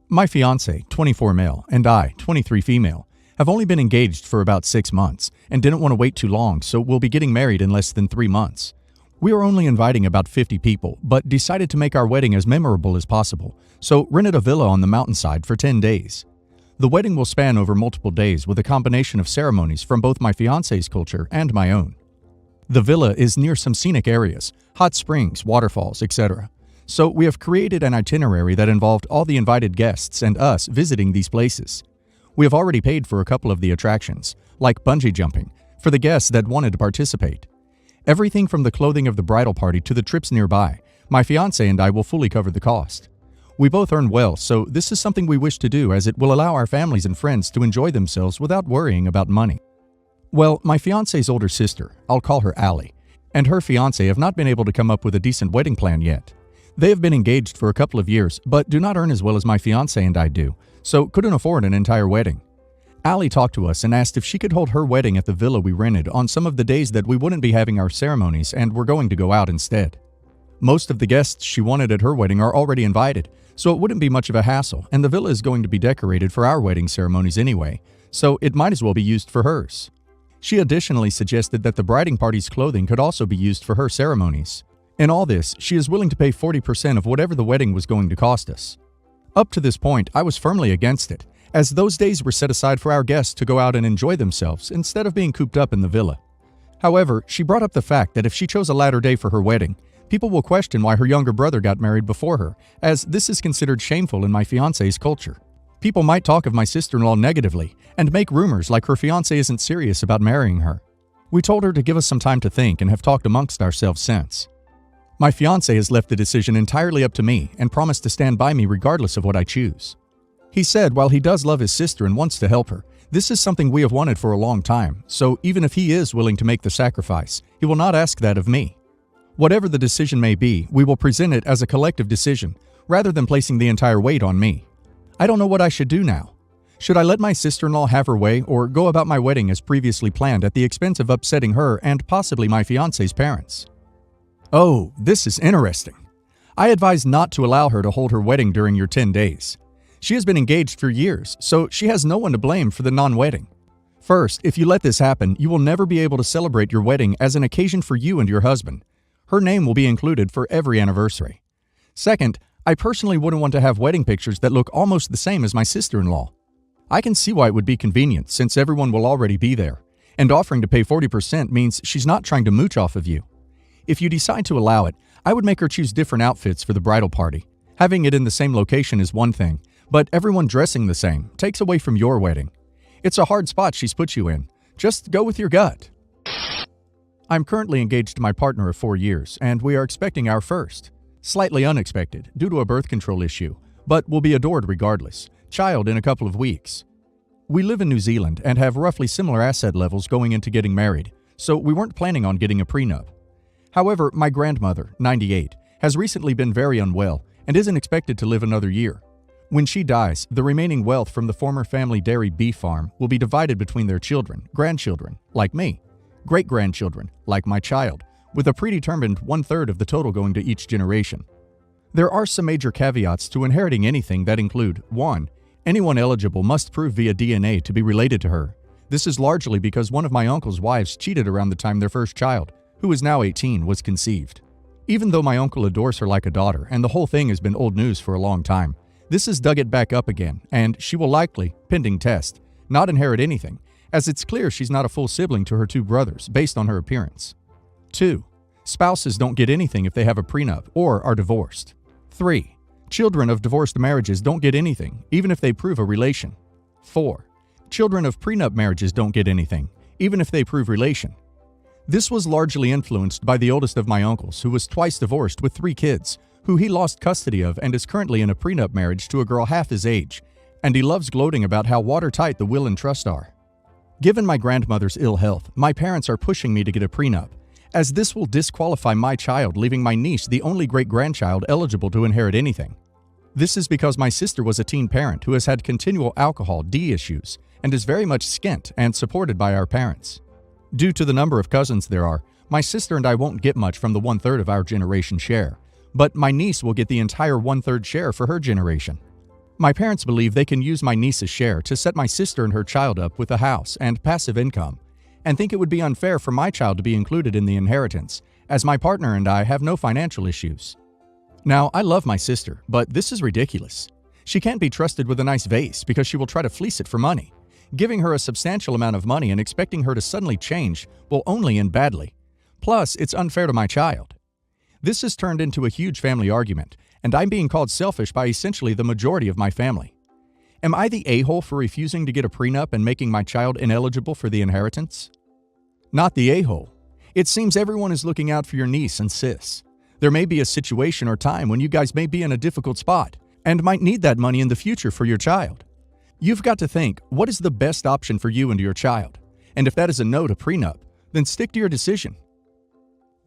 My fiance, 24 male, and I, 23 female, have only been engaged for about 6 months and didn't want to wait too long, so we'll be getting married in less than 3 months. We are only inviting about 50 people, but decided to make our wedding as memorable as possible, so rented a villa on the mountainside for 10 days. The wedding will span over multiple days with a combination of ceremonies from both my fiance's culture and my own. The villa is near some scenic areas, hot springs, waterfalls, etc. So we have created an itinerary that involved all the invited guests and us visiting these places. We have already paid for a couple of the attractions, like bungee jumping, for the guests that wanted to participate. Everything from the clothing of the bridal party to the trips nearby, my fiancé and I will fully cover the cost. We both earn well, so this is something we wish to do as it will allow our families and friends to enjoy themselves without worrying about money. Well, my fiancé's older sister, I'll call her Allie, and her fiancé have not been able to come up with a decent wedding plan yet. They have been engaged for a couple of years, but do not earn as well as my fiancé and I do, so couldn't afford an entire wedding. Allie talked to us and asked if she could hold her wedding at the villa we rented on some of the days that we wouldn't be having our ceremonies and were going to go out instead. Most of the guests she wanted at her wedding are already invited, so it wouldn't be much of a hassle, and the villa is going to be decorated for our wedding ceremonies anyway, so it might as well be used for hers. She additionally suggested that the briding party's clothing could also be used for her ceremonies. In all this, she is willing to pay 40% of whatever the wedding was going to cost us. Up to this point, I was firmly against it, as those days were set aside for our guests to go out and enjoy themselves instead of being cooped up in the villa. However, she brought up the fact that if she chose a later day for her wedding, people will question why her younger brother got married before her, as this is considered shameful in my fiancé's culture. People might talk of my sister-in-law negatively and make rumors like her fiancé isn't serious about marrying her. We told her to give us some time to think and have talked amongst ourselves since. My fiancé has left the decision entirely up to me and promised to stand by me regardless of what I choose. He said while he does love his sister and wants to help her, this is something we have wanted for a long time, so even if he is willing to make the sacrifice, he will not ask that of me. Whatever the decision may be, we will present it as a collective decision, rather than placing the entire weight on me. I don't know what I should do now. Should I let my sister-in-law have her way or go about my wedding as previously planned at the expense of upsetting her and possibly my fiancé's parents? Oh, this is interesting. I advise not to allow her to hold her wedding during your 10 days. She has been engaged for years, so she has no one to blame for the non-wedding. First, if you let this happen, you will never be able to celebrate your wedding as an occasion for you and your husband. Her name will be included for every anniversary. Second, I personally wouldn't want to have wedding pictures that look almost the same as my sister-in-law. I can see why it would be convenient since everyone will already be there, and offering to pay 40% means she's not trying to mooch off of you. If you decide to allow it, I would make her choose different outfits for the bridal party. Having it in the same location is one thing, but everyone dressing the same takes away from your wedding. It's a hard spot she's put you in. Just go with your gut. I'm currently engaged to my partner of 4 years, and we are expecting our first. Slightly unexpected, due to a birth control issue, but will be adored regardless. Child in a couple of weeks. We live in New Zealand and have roughly similar asset levels going into getting married, so we weren't planning on getting a prenup. However, my grandmother, 98, has recently been very unwell and isn't expected to live another year. When she dies, the remaining wealth from the former family dairy beef farm will be divided between their children, grandchildren, like me, great-grandchildren, like my child, with a predetermined 1/3 of the total going to each generation. There are some major caveats to inheriting anything that include 1. Anyone eligible must prove via DNA to be related to her. This is largely because one of my uncle's wives cheated around the time their first child, who is now 18, was conceived. Even though my uncle adores her like a daughter and the whole thing has been old news for a long time, this has dug it back up again, and she will likely, pending test, not inherit anything, as it's clear she's not a full sibling to her 2 brothers based on her appearance. 2. Spouses don't get anything if they have a prenup or are divorced. 3. Children of divorced marriages don't get anything, even if they prove a relation. 4. Children of prenup marriages don't get anything, even if they prove relation. This was largely influenced by the oldest of my uncles, who was twice divorced with 3 kids, who he lost custody of and is currently in a prenup marriage to a girl half his age, and he loves gloating about how watertight the will and trust are. Given my grandmother's ill health, my parents are pushing me to get a prenup, as this will disqualify my child, leaving my niece the only great-grandchild eligible to inherit anything. This is because my sister was a teen parent who has had continual alcohol D issues and is very much skint and supported by our parents. Due to the number of cousins there are, my sister and I won't get much from the 1/3 of our generation share, but my niece will get the entire 1/3 share for her generation. My parents believe they can use my niece's share to set my sister and her child up with a house and passive income, and think it would be unfair for my child to be included in the inheritance, as my partner and I have no financial issues. Now, I love my sister, but this is ridiculous. She can't be trusted with a nice vase because she will try to fleece it for money. Giving her a substantial amount of money and expecting her to suddenly change will only end badly. Plus, it's unfair to my child. This has turned into a huge family argument, and I'm being called selfish by essentially the majority of my family. Am I the a-hole for refusing to get a prenup and making my child ineligible for the inheritance? Not the a-hole. It seems everyone is looking out for your niece and sis. There may be a situation or time when you guys may be in a difficult spot and might need that money in the future for your child. You've got to think, what is the best option for you and your child? And if that is a no to prenup, then stick to your decision.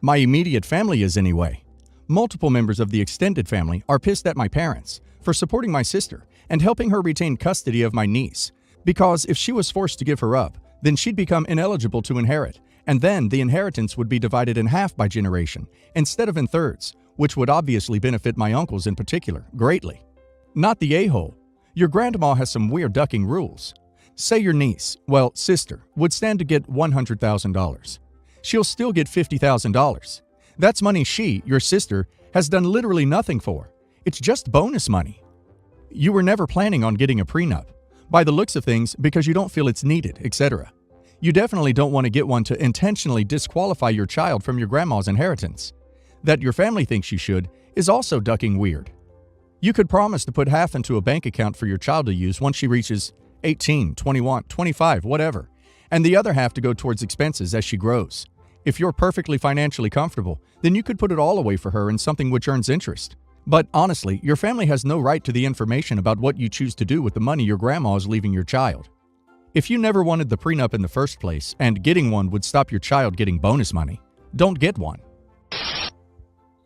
My immediate family is anyway. Multiple members of the extended family are pissed at my parents for supporting my sister and helping her retain custody of my niece, because if she was forced to give her up, then she'd become ineligible to inherit, and then the inheritance would be divided in half by generation instead of in thirds, which would obviously benefit my uncles in particular greatly. Not the a-hole. Your grandma has some weird ducking rules. Say your niece, well, sister, would stand to get $100,000. She'll still get $50,000. That's money she, your sister, has done literally nothing for. It's just bonus money. You were never planning on getting a prenup, by the looks of things, because you don't feel it's needed, etc. You definitely don't want to get one to intentionally disqualify your child from your grandma's inheritance. That your family thinks you should is also ducking weird. You could promise to put half into a bank account for your child to use once she reaches 18, 21, 25, whatever, and the other half to go towards expenses as she grows. If you're perfectly financially comfortable, then you could put it all away for her in something which earns interest. But honestly, your family has no right to the information about what you choose to do with the money your grandma is leaving your child. If you never wanted the prenup in the first place, and getting one would stop your child getting bonus money, don't get one.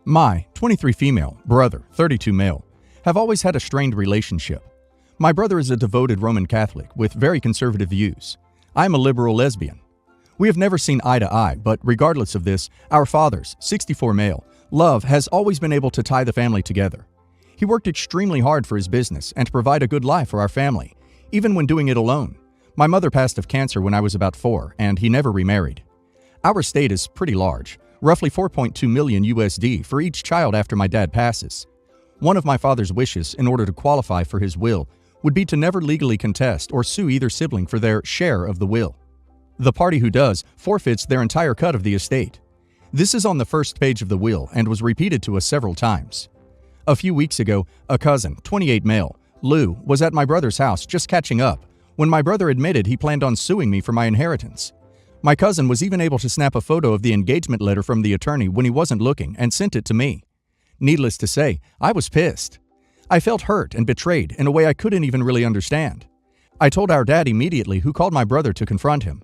My 23 female, brother, 32 male, have always had a strained relationship. My brother is a devoted Roman Catholic with very conservative views. I'm a liberal lesbian. We have never seen eye to eye, but regardless of this, our fathers, 64 male, love has always been able to tie the family together. He worked extremely hard for his business and to provide a good life for our family, even when doing it alone. My mother passed of cancer when I was about 4, and he never remarried. Our estate is pretty large, roughly 4.2 million USD for each child after my dad passes. One of my father's wishes, in order to qualify for his will, would be to never legally contest or sue either sibling for their share of the will. The party who does forfeits their entire cut of the estate. This is on the first page of the will and was repeated to us several times. A few weeks ago, a cousin, 28 male, Lou, was at my brother's house just catching up when my brother admitted he planned on suing me for my inheritance. My cousin was even able to snap a photo of the engagement letter from the attorney when he wasn't looking and sent it to me. Needless to say, I was pissed. I felt hurt and betrayed in a way I couldn't even really understand. I told our dad immediately, who called my brother to confront him.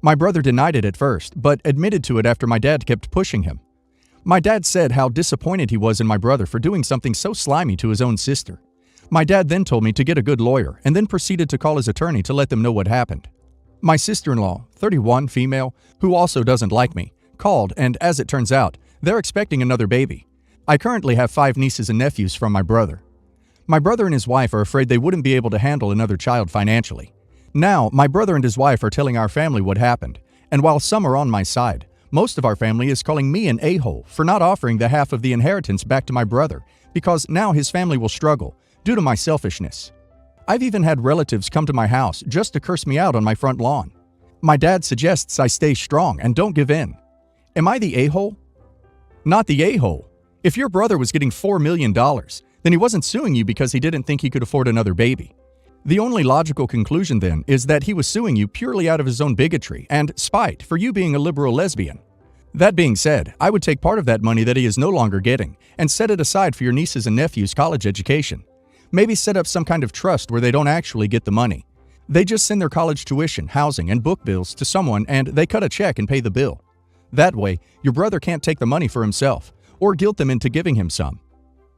My brother denied it at first, but admitted to it after my dad kept pushing him. My dad said how disappointed he was in my brother for doing something so slimy to his own sister. My dad then told me to get a good lawyer and then proceeded to call his attorney to let them know what happened. My sister-in-law, 31 female, who also doesn't like me, called, and as it turns out, they're expecting another baby. I currently have 5 nieces and nephews from my brother. My brother and his wife are afraid they wouldn't be able to handle another child financially. Now, my brother and his wife are telling our family what happened, and while some are on my side, most of our family is calling me an a-hole for not offering the half of the inheritance back to my brother, because now his family will struggle due to my selfishness. I've even had relatives come to my house just to curse me out on my front lawn. My dad suggests I stay strong and don't give in. Am I the a-hole? Not the a-hole. If your brother was getting $4 million, then he wasn't suing you because he didn't think he could afford another baby. The only logical conclusion then is that he was suing you purely out of his own bigotry and spite for you being a liberal lesbian. That being said, I would take part of that money that he is no longer getting and set it aside for your nieces and nephews' college education. Maybe set up some kind of trust where they don't actually get the money. They just send their college tuition, housing, and book bills to someone and they cut a check and pay the bill. That way, your brother can't take the money for himself or guilt them into giving him some.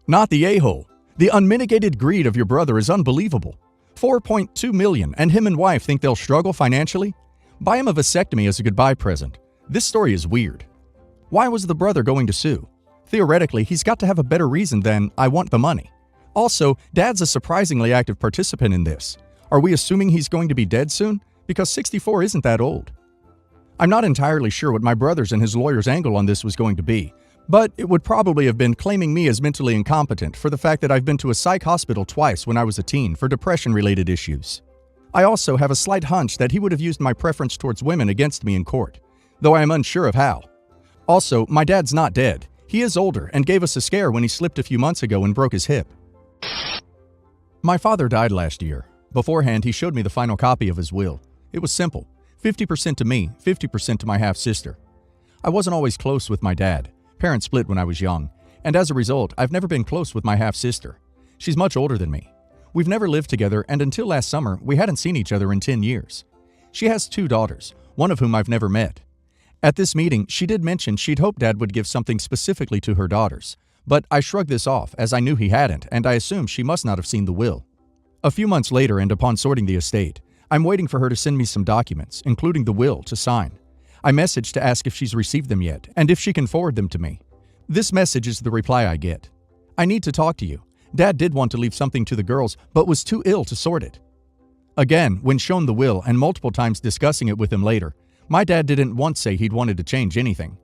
Not the a-hole. The unmitigated greed of your brother is unbelievable. 4.2 million, and him and wife think they'll struggle financially? Buy him a vasectomy as a goodbye present. This story is weird. Why was the brother going to sue? Theoretically, he's got to have a better reason than, I want the money. Also, Dad's a surprisingly active participant in this. Are we assuming he's going to be dead soon? Because 64 isn't that old. I'm not entirely sure what my brother's and his lawyer's angle on this was going to be, but it would probably have been claiming me as mentally incompetent for the fact that I've been to a psych hospital twice when I was a teen for depression-related issues. I also have a slight hunch that he would have used my preference towards women against me in court, though I am unsure of how. Also, my dad's not dead. He is older and gave us a scare when he slipped a few months ago and broke his hip. My father died last year. Beforehand, he showed me the final copy of his will. It was simple, 50% to me, 50% to my half-sister. I wasn't always close with my dad. Parents split when I was young, and as a result, I've never been close with my half-sister. She's much older than me. We've never lived together, and until last summer, we hadn't seen each other in 10 years. She has 2 daughters, one of whom I've never met. At this meeting, she did mention she'd hoped Dad would give something specifically to her daughters, but I shrugged this off as I knew he hadn't, and I assumed she must not have seen the will. A few months later, and upon sorting the estate, I'm waiting for her to send me some documents, including the will, to sign. I message to ask if she's received them yet, and if she can forward them to me. This message is the reply I get. I need to talk to you. Dad did want to leave something to the girls, but was too ill to sort it. Again, when shown the will and multiple times discussing it with him later, my dad didn't once say he'd wanted to change anything.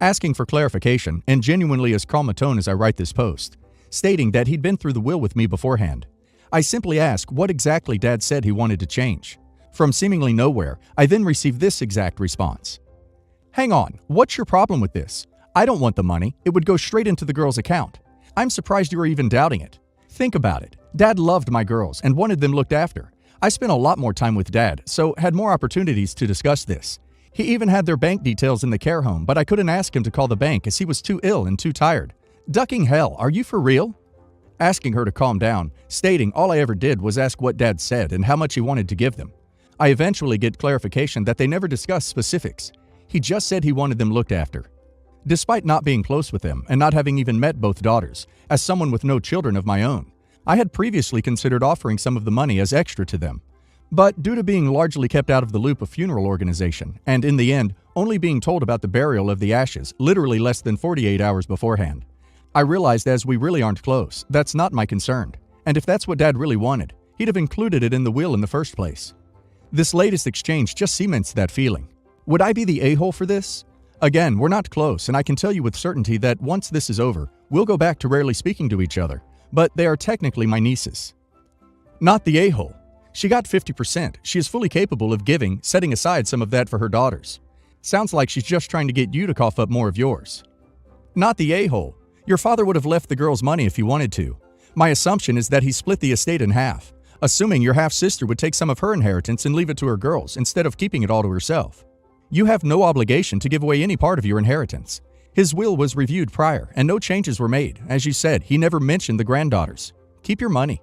Asking for clarification, and genuinely as calm a tone as I write this post, stating that he'd been through the will with me beforehand. I simply ask what exactly Dad said he wanted to change. From seemingly nowhere, I then receive this exact response. Hang on, what's your problem with this? I don't want the money. It would go straight into the girls' account. I'm surprised you are even doubting it. Think about it. Dad loved my girls and wanted them looked after. I spent a lot more time with Dad, so had more opportunities to discuss this. He even had their bank details in the care home, but I couldn't ask him to call the bank as he was too ill and too tired. Ducking hell, are you for real? Asking her to calm down, stating all I ever did was ask what Dad said and how much he wanted to give them. I eventually get clarification that they never discussed specifics. He just said he wanted them looked after. Despite not being close with them and not having even met both daughters, as someone with no children of my own, I had previously considered offering some of the money as extra to them. But due to being largely kept out of the loop of funeral organization, and in the end, only being told about the burial of the ashes literally less than 48 hours beforehand, I realized as we really aren't close, that's not my concern. And if that's what Dad really wanted, he'd have included it in the will in the first place. This latest exchange just cements that feeling. Would I be the a-hole for this? Again, we're not close, and I can tell you with certainty that once this is over, we'll go back to rarely speaking to each other, but they are technically my nieces. Not the a-hole. She got 50%. She is fully capable of giving, setting aside some of that for her daughters. Sounds like she's just trying to get you to cough up more of yours. Not the a-hole. Your father would have left the girls money if he wanted to. My assumption is that he split the estate in half, assuming your half-sister would take some of her inheritance and leave it to her girls instead of keeping it all to herself. You have no obligation to give away any part of your inheritance. His will was reviewed prior, and no changes were made. As you said, he never mentioned the granddaughters. Keep your money.